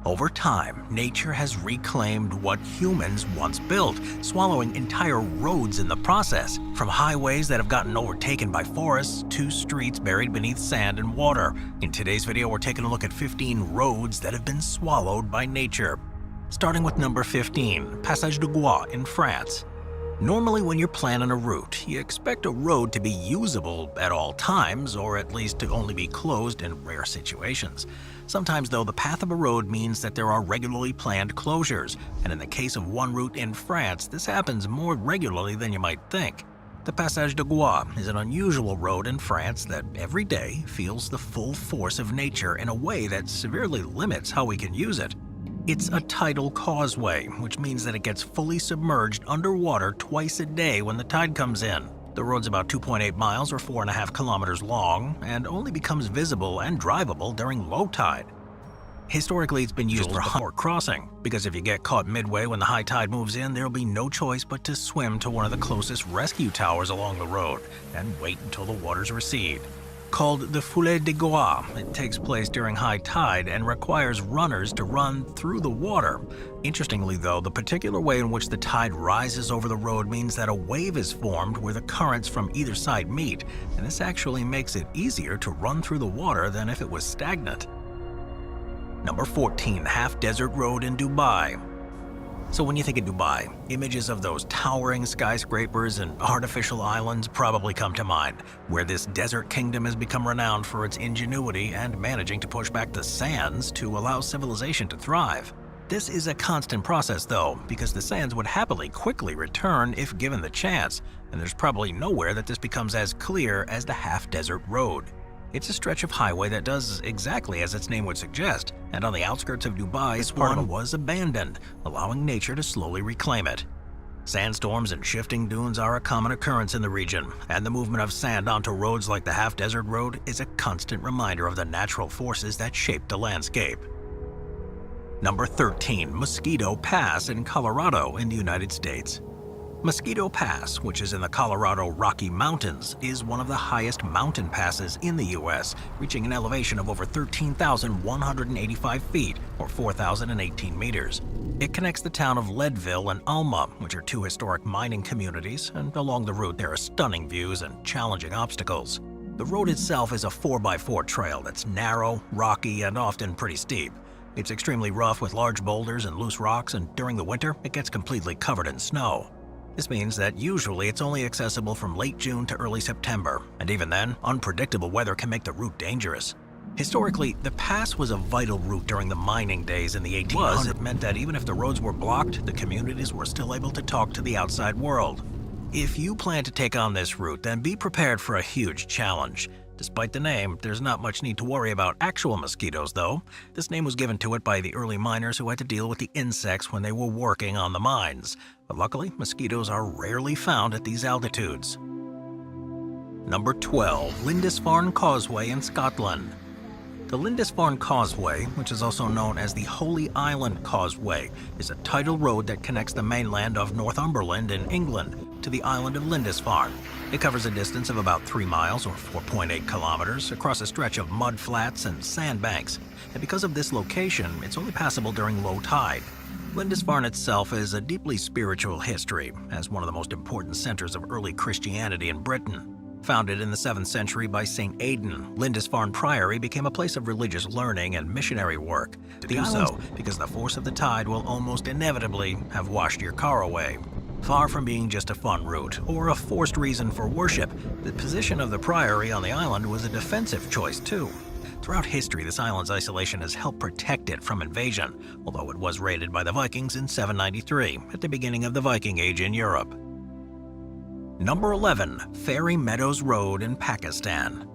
Over time, nature has reclaimed what humans once built, swallowing entire roads in the process, from highways that have gotten overtaken by forests to streets buried beneath sand and water. In today's video, we're taking a look at 15 roads that have been swallowed by nature. Starting with number 15, Passage de Gois in France. Normally when you're planning a route, you expect a road to be usable at all times, or at least to only be closed in rare situations. Sometimes though, the path of a road means that there are regularly planned closures, and in the case of one route in France, this happens more regularly than you might think. The Passage de Gois is an unusual road in France that every day feels the full force of nature in a way that severely limits how we can use it. It's a tidal causeway, which means that it gets fully submerged underwater twice a day when the tide comes in. The road's about 2.8 miles or 4.5 kilometers long and only becomes visible and drivable during low tide. Historically, it's been used for port crossing, because if you get caught midway when the high tide moves in, there'll be no choice but to swim to one of the closest rescue towers along the road and wait until the waters recede. Called the Foulée de Gois, it takes place during high tide and requires runners to run through the water. Interestingly though, the particular way in which the tide rises over the road means that a wave is formed where the currents from either side meet, and this actually makes it easier to run through the water than if it was stagnant. Number 14, Half Desert Road in Dubai. So when you think of Dubai, images of those towering skyscrapers and artificial islands probably come to mind, where this desert kingdom has become renowned for its ingenuity and managing to push back the sands to allow civilization to thrive. This is a constant process though, because the sands would happily quickly return if given the chance, and there's probably nowhere that this becomes as clear as the Half Desert Road. It's a stretch of highway that does exactly as its name would suggest, and on the outskirts of Dubai, this one was abandoned, allowing nature to slowly reclaim it. Sandstorms and shifting dunes are a common occurrence in the region, and the movement of sand onto roads like the Half Desert Road is a constant reminder of the natural forces that shape the landscape. Number 13, Mosquito Pass in Colorado in the United States. Mosquito Pass, which is in the Colorado Rocky Mountains, is one of the highest mountain passes in the U.S., reaching an elevation of over 13,185 feet, or 4,018 meters. It connects the town of Leadville and Alma, which are two historic mining communities, and along the route there are stunning views and challenging obstacles. The road itself is a 4x4 trail that's narrow, rocky, and often pretty steep. It's extremely rough with large boulders and loose rocks, and during the winter it gets completely covered in snow. This means that usually it's only accessible from late June to early September, and even then, unpredictable weather can make the route dangerous. Historically, the pass was a vital route during the mining days in the 1800s. It meant that even if the roads were blocked, the communities were still able to talk to the outside world. If you plan to take on this route, then be prepared for a huge challenge. Despite the name, there's not much need to worry about actual mosquitoes though. This name was given to it by the early miners who had to deal with the insects when they were working on the mines. But luckily, mosquitoes are rarely found at these altitudes. Number 12, Lindisfarne Causeway in Scotland. The Lindisfarne Causeway, which is also known as the Holy Island Causeway, is a tidal road that connects the mainland of Northumberland in England to the island of Lindisfarne. It covers a distance of about 3 miles or 4.8 kilometers across a stretch of mud flats and sandbanks, and because of this location, it's only passable during low tide. Lindisfarne itself is a deeply spiritual history, as one of the most important centers of early Christianity in Britain. Founded in the 7th century by St. Aidan, Lindisfarne Priory became a place of religious learning and missionary work. To do so, because the force of the tide will almost inevitably have washed your car away. Far from being just a fun route or a forced reason for worship, the position of the priory on the island was a defensive choice too. Throughout history, this island's isolation has helped protect it from invasion, although it was raided by the Vikings in 793, at the beginning of the Viking Age in Europe. Number 11, Fairy Meadows Road in Pakistan.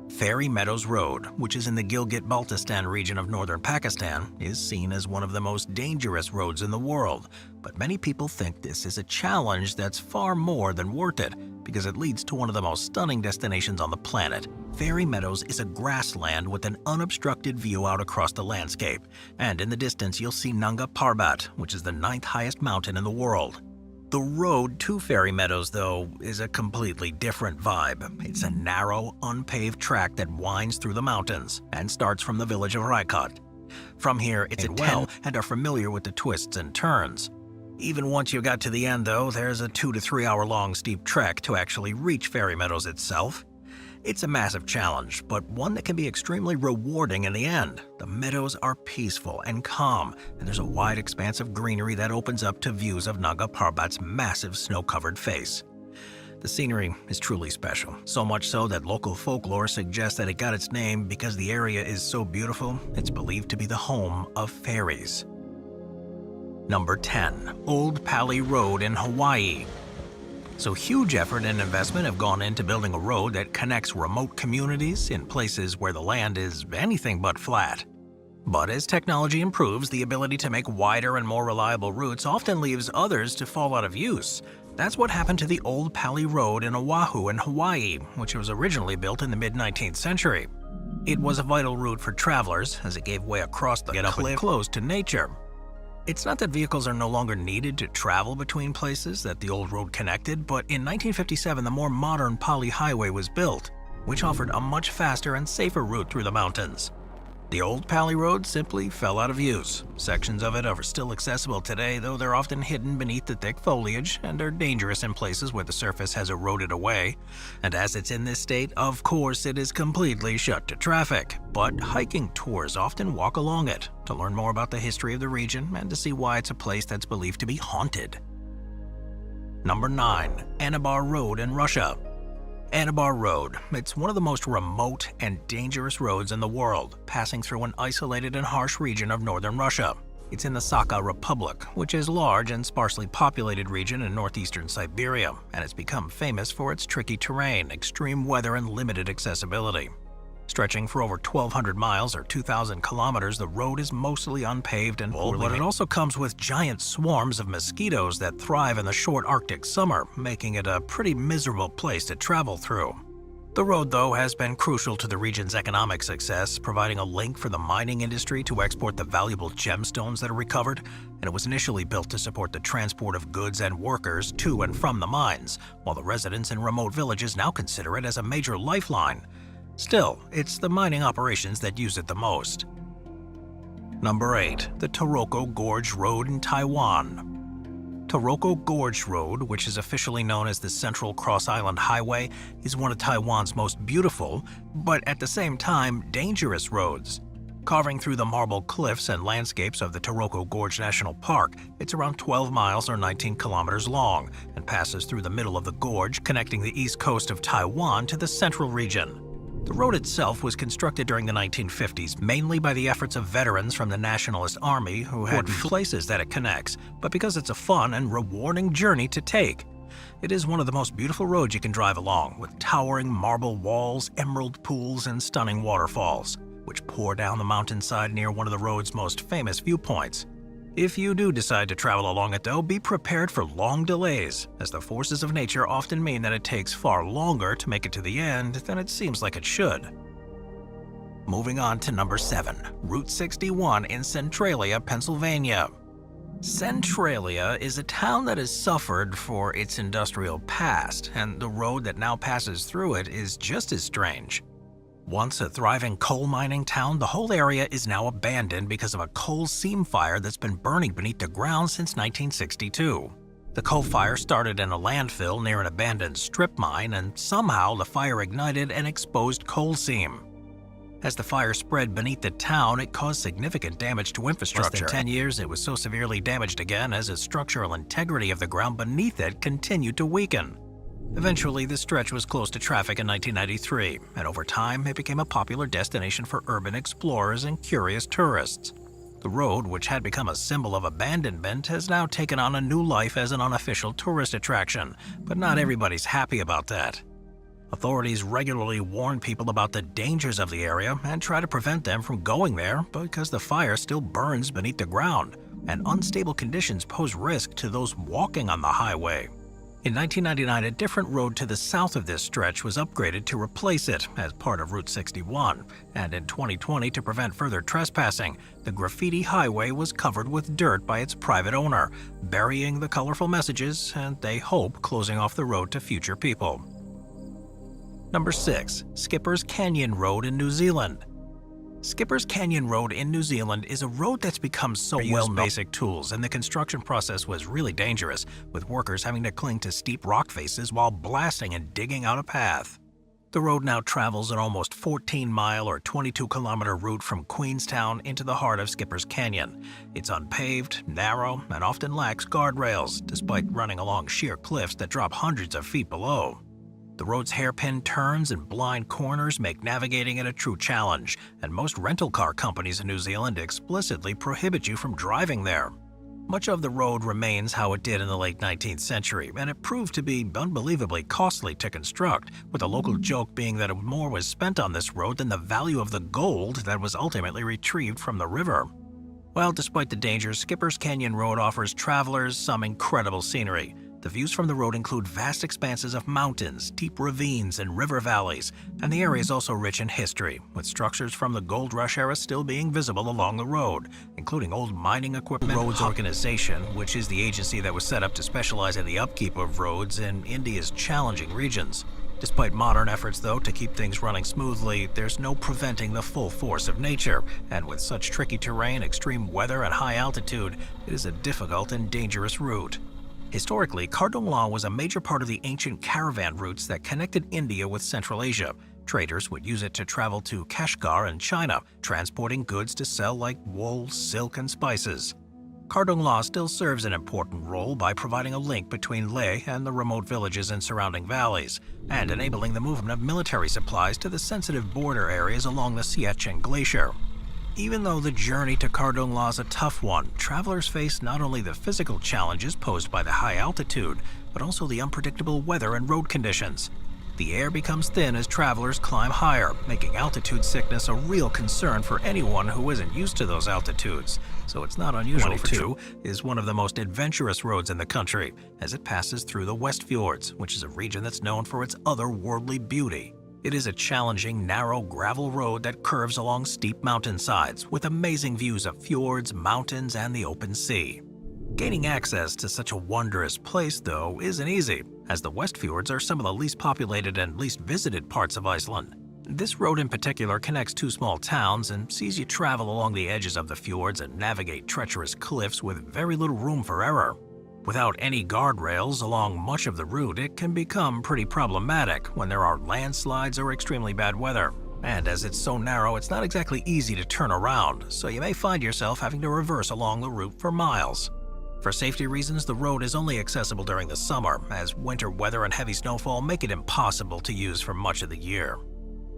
Fairy Meadows Road, which is in the Gilgit-Baltistan region of northern Pakistan, is seen as one of the most dangerous roads in the world, but many people think this is a challenge that's far more than worth it, because it leads to one of the most stunning destinations on the planet. Fairy Meadows is a grassland with an unobstructed view out across the landscape, and in the distance you'll see Nanga Parbat, which is the 9th highest mountain in the world. The road to Fairy Meadows, though, is a completely different vibe. It's a narrow, unpaved track that winds through the mountains and starts from the village of Raikot. From here, it's a well and are familiar with the twists and turns. Even once you got to the end, though, there's a 2 to 3 hour long steep trek to actually reach Fairy Meadows itself. It's a massive challenge, but one that can be extremely rewarding in the end. The meadows are peaceful and calm, and there's a wide expanse of greenery that opens up to views of Nanga Parbat's massive snow-covered face. The scenery is truly special, so much so that local folklore suggests that it got its name because the area is so beautiful, it's believed to be the home of fairies. Number 10. Old Pali Road in Hawaii. So huge effort and investment have gone into building a road that connects remote communities in places where the land is anything but flat. But as technology improves, the ability to make wider and more reliable routes often leaves others to fall out of use. That's what happened to the Old Pali Road in Oahu in Hawaii, which was originally built in the mid-19th century. It was a vital route for travelers as it gave way across the cliff close to nature. It's not that vehicles are no longer needed to travel between places that the old road connected, but in 1957 the more modern Pali Highway was built, which offered a much faster and safer route through the mountains. The old Pali Road simply fell out of use. Sections of it are still accessible today, though they're often hidden beneath the thick foliage and are dangerous in places where the surface has eroded away. And as it's in this state, of course it is completely shut to traffic. But hiking tours often walk along it to learn more about the history of the region and to see why it's a place that's believed to be haunted. Number 9. Anabar Road in Russia. Anabar Road. It's one of the most remote and dangerous roads in the world, passing through an isolated and harsh region of northern Russia. It's in the Sakha Republic, which is a large and sparsely populated region in northeastern Siberia, and it's become famous for its tricky terrain, extreme weather, and limited accessibility. Stretching for over 1,200 miles or 2,000 kilometers, the road is mostly unpaved and poorly, but it also comes with giant swarms of mosquitoes that thrive in the short Arctic summer, making it a pretty miserable place to travel through. The road, though, has been crucial to the region's economic success, providing a link for the mining industry to export the valuable gemstones that are recovered, and it was initially built to support the transport of goods and workers to and from the mines, while the residents in remote villages now consider it as a major lifeline. Still, it's the mining operations that use it the most. Number 8. The Taroko Gorge Road in Taiwan. Taroko Gorge Road, which is officially known as the Central Cross Island Highway, is one of Taiwan's most beautiful, but at the same time, dangerous roads. Carving through the marble cliffs and landscapes of the Taroko Gorge National Park, it's around 12 miles or 19 kilometers long and passes through the middle of the gorge, connecting the east coast of Taiwan to the central region. The road itself was constructed during the 1950s, mainly by the efforts of veterans from the Nationalist Army who had places that it connects, but because it's a fun and rewarding journey to take. It is one of the most beautiful roads you can drive along, with towering marble walls, emerald pools, and stunning waterfalls, which pour down the mountainside near one of the road's most famous viewpoints. If you do decide to travel along it, though, be prepared for long delays, as the forces of nature often mean that it takes far longer to make it to the end than it seems like it should. Moving on to number 7, Route 61 in Centralia, Pennsylvania. Centralia is a town that has suffered for its industrial past, and the road that now passes through it is just as strange. Once a thriving coal mining town, the whole area is now abandoned because of a coal seam fire that's been burning beneath the ground since 1962. The coal fire started in a landfill near an abandoned strip mine, and somehow the fire ignited an exposed coal seam. As the fire spread beneath the town, it caused significant damage to infrastructure. Less than 10 years, it was so severely damaged again as the structural integrity of the ground beneath it continued to weaken. Eventually, the stretch was closed to traffic in 1993, and over time, it became a popular destination for urban explorers and curious tourists. The road, which had become a symbol of abandonment, has now taken on a new life as an unofficial tourist attraction, but not everybody's happy about that. Authorities regularly warn people about the dangers of the area and try to prevent them from going there because the fire still burns beneath the ground, and unstable conditions pose risk to those walking on the highway. In 1999, a different road to the south of this stretch was upgraded to replace it as part of Route 61, and in 2020, to prevent further trespassing, the graffiti highway was covered with dirt by its private owner, burying the colorful messages and, they hope, closing off the road to future people. Number 6. Skipper's Canyon Road in New Zealand. Skipper's Canyon Road in New Zealand is a road that's become so well-known. Basic tools, and the construction process was really dangerous, with workers having to cling to steep rock faces while blasting and digging out a path. The road now travels an almost 14-mile or 22-kilometer route from Queenstown into the heart of Skipper's Canyon. It's unpaved, narrow, and often lacks guardrails, despite running along sheer cliffs that drop hundreds of feet below. The road's hairpin turns and blind corners make navigating it a true challenge, and most rental car companies in New Zealand explicitly prohibit you from driving there. Much of the road remains how it did in the late 19th century, and it proved to be unbelievably costly to construct, with the local joke being that more was spent on this road than the value of the gold that was ultimately retrieved from the river. Well, despite the dangers, Skipper's Canyon Road offers travelers some incredible scenery. The views from the road include vast expanses of mountains, deep ravines, and river valleys, and the area is also rich in history, with structures from the Gold Rush era still being visible along the road, including old mining equipment. Roads Organization, which is the agency that was set up to specialize in the upkeep of roads in India's challenging regions. Despite modern efforts, though, to keep things running smoothly, there's no preventing the full force of nature, and with such tricky terrain, extreme weather, and high altitude, it is a difficult and dangerous route. Historically, Kardung Law was a major part of the ancient caravan routes that connected India with Central Asia. Traders would use it to travel to Kashgar and China, transporting goods to sell like wool, silk, and spices. Kardung Law still serves an important role by providing a link between Leh and the remote villages and surrounding valleys, and enabling the movement of military supplies to the sensitive border areas along the Siachen Glacier. Even though the journey to Kardung Law is a tough one, travelers face not only the physical challenges posed by the high altitude, but also the unpredictable weather and road conditions. The air becomes thin as travelers climb higher, making altitude sickness a real concern for anyone who isn't used to those altitudes. So it's not unusual for 22 is one of the most adventurous roads in the country, as it passes through the West Fjords, which is a region that's known for its otherworldly beauty. It is a challenging, narrow gravel road that curves along steep mountainsides, with amazing views of fjords, mountains, and the open sea. Gaining access to such a wondrous place, though, isn't easy, as the West Fjords are some of the least populated and least visited parts of Iceland. This road in particular connects two small towns and sees you travel along the edges of the fjords and navigate treacherous cliffs with very little room for error. Without any guardrails along much of the route, it can become pretty problematic when there are landslides or extremely bad weather. And as it's so narrow, it's not exactly easy to turn around, so you may find yourself having to reverse along the route for miles. For safety reasons, the road is only accessible during the summer, as winter weather and heavy snowfall make it impossible to use for much of the year.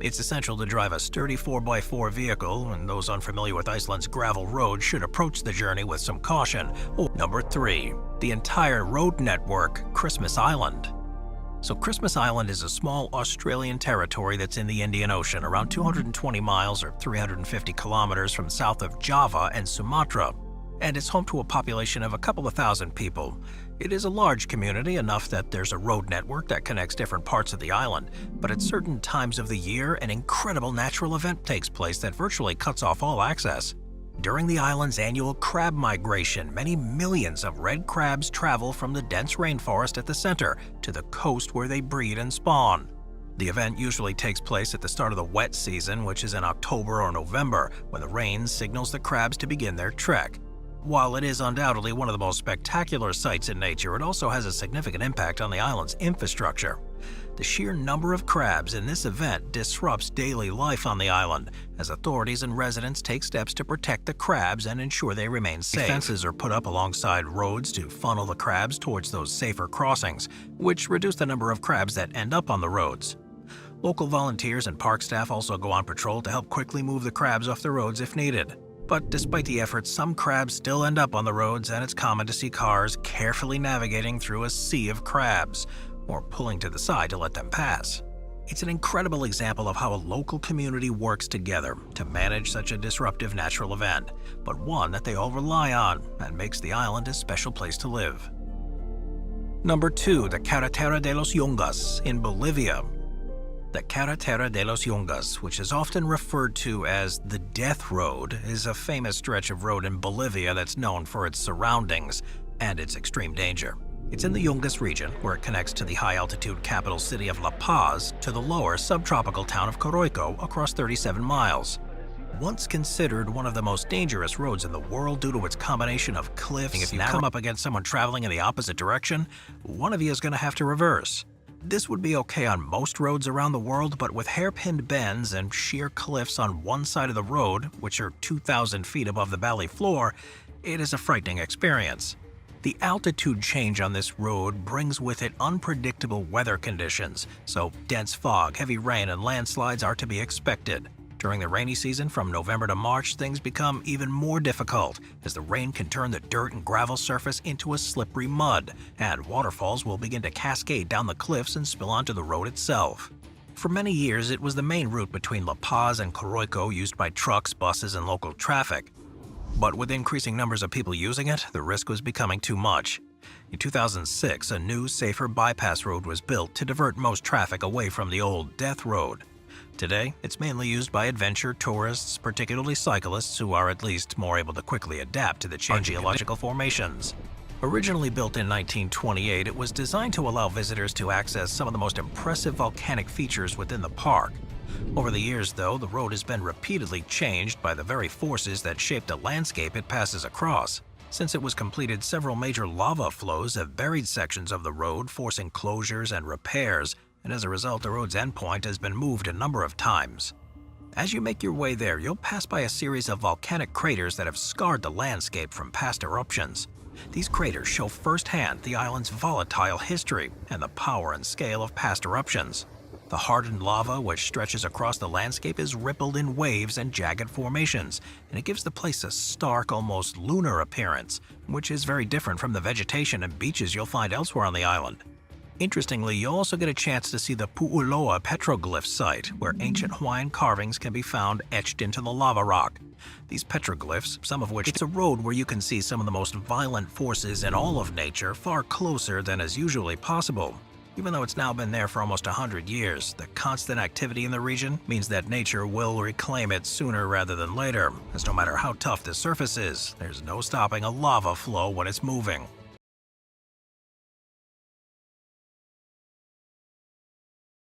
It's essential to drive a sturdy 4x4 vehicle, and those unfamiliar with Iceland's gravel road should approach the journey with some caution. Number 3. The entire road network, Christmas Island. So Christmas Island is a small Australian territory that's in the Indian Ocean, around 220 miles or 350 kilometers from south of Java and Sumatra, and it's home to a population of a couple of thousand people. It is a large community, enough that there's a road network that connects different parts of the island, but at certain times of the year, an incredible natural event takes place that virtually cuts off all access. During the island's annual crab migration, many millions of red crabs travel from the dense rainforest at the center to the coast where they breed and spawn. The event usually takes place at the start of the wet season, which is in October or November, when the rain signals the crabs to begin their trek. While it is undoubtedly one of the most spectacular sights in nature, it also has a significant impact on the island's infrastructure. The sheer number of crabs in this event disrupts daily life on the island, as authorities and residents take steps to protect the crabs and ensure they remain safe. Fences are put up alongside roads to funnel the crabs towards those safer crossings, which reduce the number of crabs that end up on the roads. Local volunteers and park staff also go on patrol to help quickly move the crabs off the roads if needed. But despite the efforts, some crabs still end up on the roads, and it's common to see cars carefully navigating through a sea of crabs, or pulling to the side to let them pass. It's an incredible example of how a local community works together to manage such a disruptive natural event, but one that they all rely on and makes the island a special place to live. Number 2. The Carretera de los Yungas in Bolivia. The Carretera de los Yungas, which is often referred to as the Death Road, is a famous stretch of road in Bolivia that's known for its surroundings and its extreme danger. It's in the Yungas region, where it connects to the high-altitude capital city of La Paz to the lower subtropical town of Coroico across 37 miles. Once considered one of the most dangerous roads in the world due to its combination of cliffs, if you come up against someone traveling in the opposite direction, one of you is going to have to reverse. This would be okay on most roads around the world, but with hairpinned bends and sheer cliffs on one side of the road, which are 2,000 feet above the valley floor, it is a frightening experience. The altitude change on this road brings with it unpredictable weather conditions, so dense fog, heavy rain, and landslides are to be expected. During the rainy season from November to March, things become even more difficult, as the rain can turn the dirt and gravel surface into a slippery mud, and waterfalls will begin to cascade down the cliffs and spill onto the road itself. For many years, it was the main route between La Paz and Coroico used by trucks, buses, and local traffic. But with increasing numbers of people using it, the risk was becoming too much. In 2006, a new, safer bypass road was built to divert most traffic away from the old Death Road. Today, it's mainly used by adventure tourists, particularly cyclists who are at least more able to quickly adapt to the changing geological formations. Originally built in 1928, it was designed to allow visitors to access some of the most impressive volcanic features within the park. Over the years, though, the road has been repeatedly changed by the very forces that shape the landscape it passes across. Since it was completed, several major lava flows have buried sections of the road, forcing closures and repairs, and as a result, the road's endpoint has been moved a number of times. As you make your way there, you'll pass by a series of volcanic craters that have scarred the landscape from past eruptions. These craters show firsthand the island's volatile history and the power and scale of past eruptions. The hardened lava, which stretches across the landscape, is rippled in waves and jagged formations, and it gives the place a stark, almost lunar appearance, which is very different from the vegetation and beaches you'll find elsewhere on the island. Interestingly, you'll also get a chance to see the Pu'uloa petroglyph site, where ancient Hawaiian carvings can be found etched into the lava rock. These petroglyphs, some of which it's a road where you can see some of the most violent forces in all of nature far closer than is usually possible. Even though it's now been there for almost 100 years, the constant activity in the region means that nature will reclaim it sooner rather than later, as no matter how tough the surface is, there's no stopping a lava flow when it's moving.